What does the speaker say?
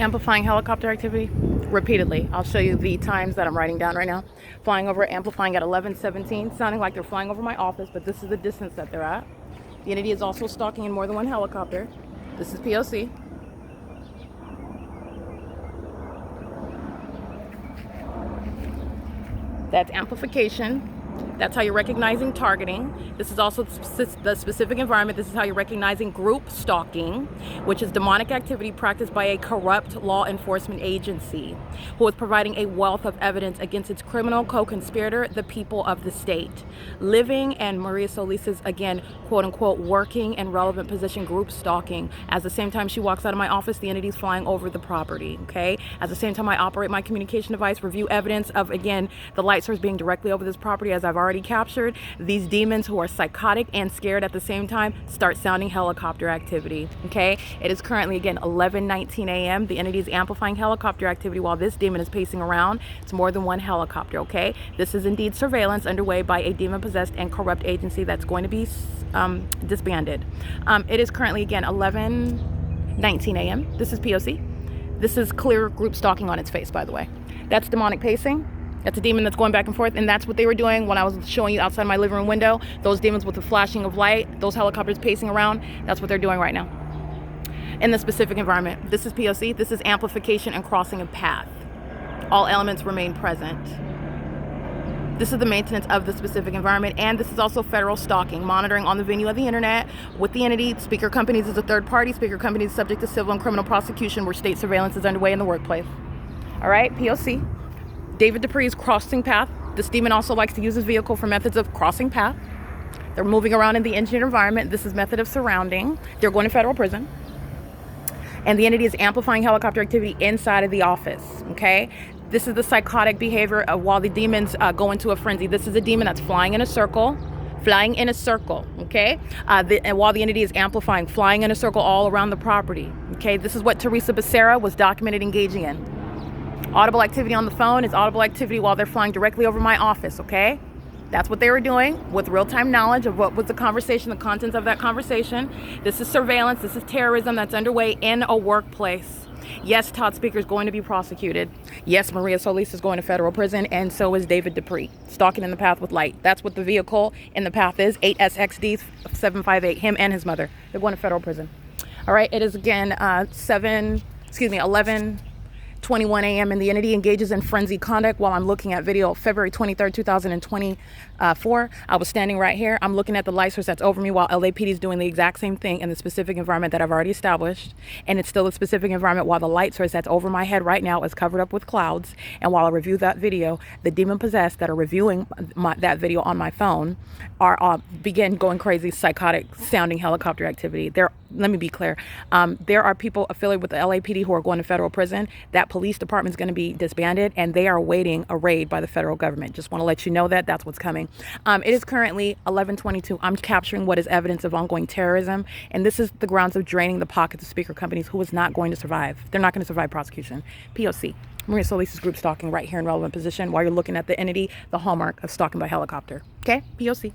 Amplifying helicopter activity repeatedly. I'll show you the times that I'm writing down right now. Flying over, amplifying at 11:17, sounding like they're flying over my office, but this is the distance that they're at. The entity is also stalking in more than one helicopter. This is P.O.C. That's amplification. That's how you're recognizing targeting. This is also the specific environment. This is how you're recognizing group stalking, which is demonic activity practiced by a corrupt law enforcement agency who is providing a wealth of evidence against its criminal co-conspirator, the people of the state. Living and Maria Solis's, again, quote unquote, working and relevant position group stalking. At the same time she walks out of my office, the entity's flying over the property, okay? At the same time I operate my communication device, review evidence of, again, the light source being directly over this property as I've already captured. These demons who are psychotic and scared at the same time start sounding helicopter activity, okay? It is currently, again, 11:19 a.m. The entity is amplifying helicopter activity while this demon is pacing around. It's more than one helicopter, okay? This is indeed surveillance underway by a demon-possessed and corrupt agency that's going to be disbanded. It is currently, again, 11:19 a.m. This is P.O.C. This is clear group stalking on its face, by the way. That's demonic pacing. That's a demon that's going back and forth, and that's what they were doing when I was showing you outside my living room window. Those demons with the flashing of light, those helicopters pacing around, that's what they're doing right now in the specific environment. This is P.O.C. This is amplification and crossing a path. All elements remain present. This is the maintenance of the specific environment, and this is also federal stalking, monitoring on the venue of the internet with the entity. Speaker companies is a third party. Speaker companies subject to civil and criminal prosecution where state surveillance is underway in the workplace. All right, P.O.C. David Dupree's crossing path. This demon also likes to use his vehicle for methods of crossing path. They're moving around in the engineered environment. This is method of surrounding. They're going to federal prison. And the entity is amplifying helicopter activity inside of the office, okay? This is the psychotic behavior of while the demons go into a frenzy. This is a demon that's flying in a circle, okay? And while the entity is amplifying, flying in a circle all around the property, okay? This is what Teresa Becerra was documented engaging in. Audible activity on the phone is audible activity while they're flying directly over my office, okay? That's what they were doing with real-time knowledge of what was the conversation, the contents of that conversation. This is surveillance. This is terrorism that's underway in a workplace. Yes, Todd Speaker is going to be prosecuted. Yes, Maria Solis is going to federal prison, and so is David Dupree. Stalking in the path with light. That's what the vehicle in the path is, 8SXD 758, him and his mother. They're going to federal prison. All right, it is again 11:21 a.m. and the entity engages in frenzied conduct while I'm looking at video February 23rd, 2024. I was standing right here. I'm looking at the light source that's over me while LAPD is doing the exact same thing in the specific environment that I've already established. And it's still a specific environment while the light source that's over my head right now is covered up with clouds. And while I review that video, the demon possessed that are reviewing that video on my phone are begin going crazy, psychotic sounding helicopter activity. Let me be clear. There are people affiliated with the LAPD who are going to federal prison. That police department is going to be disbanded, and they are awaiting a raid by the federal government. Just want to let you know that that's what's coming. It is currently 11:22. I'm capturing what is evidence of ongoing terrorism, and this is the grounds of draining the pockets of speaker companies who is not going to survive. They're not going to survive prosecution. P.O.C. Maria Solis' group stalking right here in relevant position while you're looking at the entity, the hallmark of stalking by helicopter. Okay? P.O.C.